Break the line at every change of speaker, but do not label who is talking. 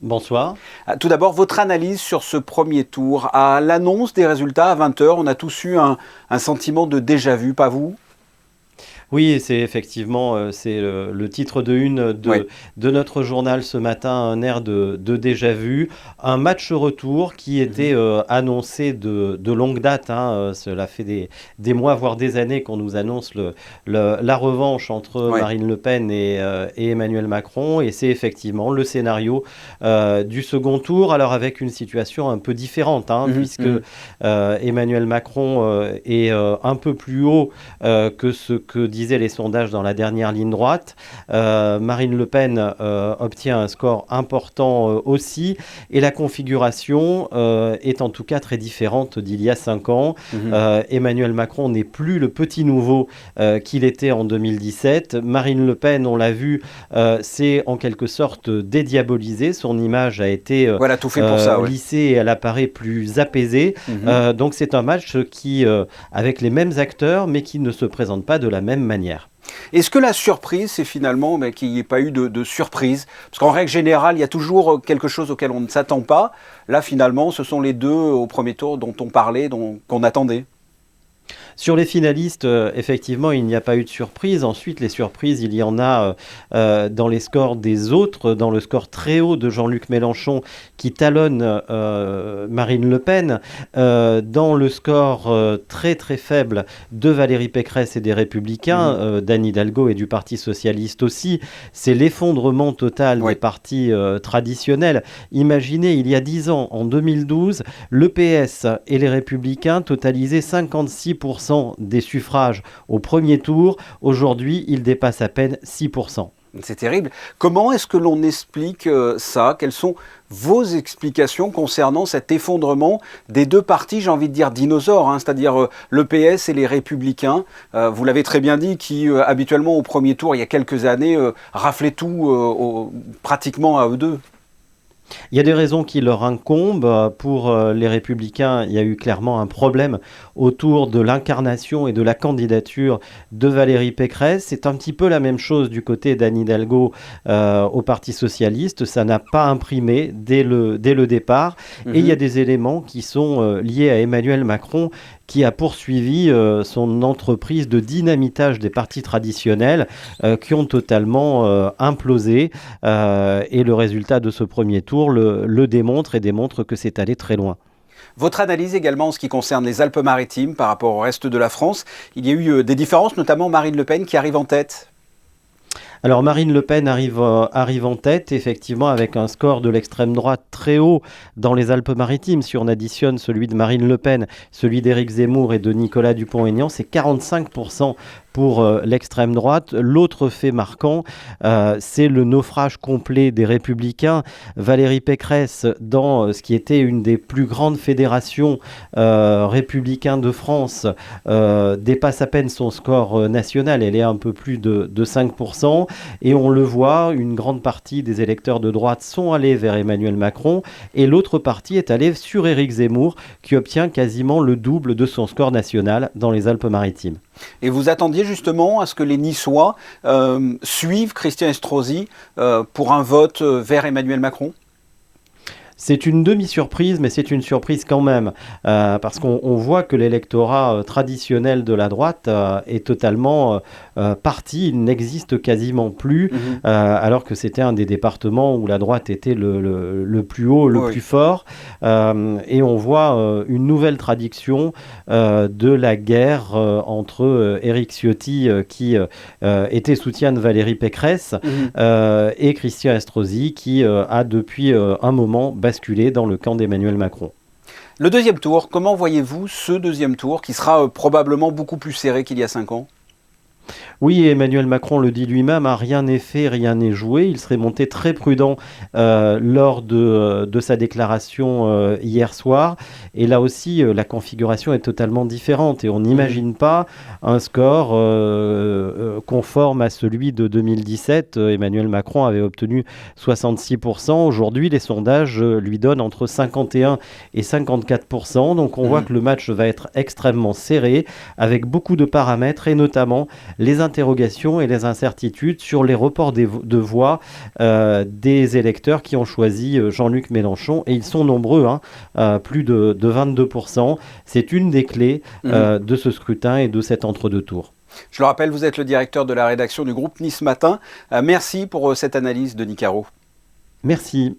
Bonsoir.
Tout d'abord, votre analyse sur ce premier tour. À l'annonce des résultats à 20 heures, on a tous eu un sentiment de déjà-vu, pas vous?
Oui, c'est effectivement c'est le titre de une
Oui.
de notre journal ce matin, un air de déjà vu. Un match retour qui
Mhm.
était annoncé de longue date, hein. Cela fait des mois, voire des années qu'on nous annonce la revanche entre
Oui.
Marine Le Pen et Emmanuel Macron. Et c'est effectivement le scénario du second tour, alors avec une situation un peu différente, hein,
Mhm.
puisque
Mhm.
Emmanuel Macron est un peu plus haut que ce que disaient les sondages dans la dernière ligne droite. Marine Le Pen obtient un score important aussi, et la configuration est en tout cas très différente d'il y a 5 ans.
Mhm.
Emmanuel Macron n'est plus le petit nouveau qu'il était en 2017. Marine Le Pen, on l'a vu, c'est en quelque sorte dédiabolisé. Son image a été
Voilà, tout fait pour ça, oui.
lissée et elle apparaît plus apaisée.
Mhm.
Donc c'est un match qui, avec les mêmes acteurs, mais qui ne se présente pas de la même manière.
Est-ce que la surprise, c'est finalement qu'il n'y ait pas eu de surprise? Parce qu'en règle générale, il y a toujours quelque chose auquel on ne s'attend pas. Là, finalement, ce sont les deux au premier tour dont on parlait, qu'on attendait.
Sur les finalistes, effectivement, il n'y a pas eu de surprise. Ensuite, les surprises, il y en a dans les scores des autres, dans le score très haut de Jean-Luc Mélenchon qui talonne Marine Le Pen, dans le score très très faible de Valérie Pécresse et des Républicains,
Mhm.
d'Anne Hidalgo et du Parti Socialiste aussi. C'est l'effondrement total des
Oui.
partis traditionnels. Imaginez, il y a 10 ans, en 2012, le PS et les Républicains totalisaient 56% des suffrages au premier tour. Aujourd'hui, ils dépassent à peine 6%.
C'est terrible. Comment est-ce que l'on explique ça? Quelles sont vos explications concernant cet effondrement des deux partis, j'ai envie de dire dinosaures, hein, c'est-à-dire le PS et les Républicains? Vous l'avez très bien dit, qui habituellement au premier tour, il y a quelques années, raflaient tout pratiquement à eux deux.
Il y a des raisons qui leur incombent. Pour les Républicains, il y a eu clairement un problème autour de l'incarnation et de la candidature de Valérie Pécresse. C'est un petit peu la même chose du côté d'Anne Hidalgo au Parti Socialiste. Ça n'a pas imprimé dès le départ. Et il y a
Mhm.
des éléments qui sont liés à Emmanuel Macron qui a poursuivi son entreprise de dynamitage des partis traditionnels qui ont totalement implosé. Et le résultat de ce premier tour le démontre et démontre que c'est allé très loin.
Votre analyse également en ce qui concerne les Alpes-Maritimes par rapport au reste de la France. Il y a eu des différences, notamment Marine Le Pen qui arrive en tête.
Alors Marine Le Pen arrive en tête, effectivement, avec un score de l'extrême droite très haut dans les Alpes-Maritimes. Si on additionne celui de Marine Le Pen, celui d'Éric Zemmour et de Nicolas Dupont-Aignan, c'est 45% pour l'extrême droite. L'autre fait marquant, c'est le naufrage complet des Républicains. Valérie Pécresse, dans ce qui était une des plus grandes fédérations républicaines de France, dépasse à peine son score national. Elle est un peu plus de 5%. Et on le voit, une grande partie des électeurs de droite sont allés vers Emmanuel Macron et l'autre partie est allée sur Éric Zemmour qui obtient quasiment le double de son score national dans les Alpes-Maritimes.
Et vous attendiez justement à ce que les Niçois suivent Christian Estrosi pour un vote vers Emmanuel Macron?
C'est une demi-surprise, mais c'est une surprise quand même, parce qu'on voit que l'électorat traditionnel de la droite est totalement parti, il n'existe quasiment plus,
Mhm.
alors que c'était un des départements où la droite était le plus haut, le
Oui,
plus
oui.
fort, et on voit une nouvelle traduction de la guerre entre Éric Ciotti, qui était soutien de Valérie Pécresse,
Mhm.
et Christian Estrosi, qui a depuis un moment basculé dans le camp d'Emmanuel Macron.
Le deuxième tour, comment voyez-vous ce deuxième tour qui sera probablement beaucoup plus serré qu'il y a 5 ans?
Oui, Emmanuel Macron le dit lui-même, hein, rien n'est fait, rien n'est joué. Il serait monté très prudent lors de sa déclaration hier soir. Et là aussi, la configuration est totalement différente et on
Mhm.
n'imagine pas un score conforme à celui de 2017. Emmanuel Macron avait obtenu 66%. Aujourd'hui, les sondages lui donnent entre 51 et 54%. Donc on voit
Mhm.
que le match va être extrêmement serré avec beaucoup de paramètres et notamment les interrogations et les incertitudes sur les reports de voix des électeurs qui ont choisi Jean-Luc Mélenchon. Et ils sont nombreux, plus de 22%. C'est une des clés de ce scrutin et de cet entre-deux tours.
Je le rappelle, vous êtes le directeur de la rédaction du groupe Nice Matin. Merci pour cette analyse, Denis Carreau.
Merci.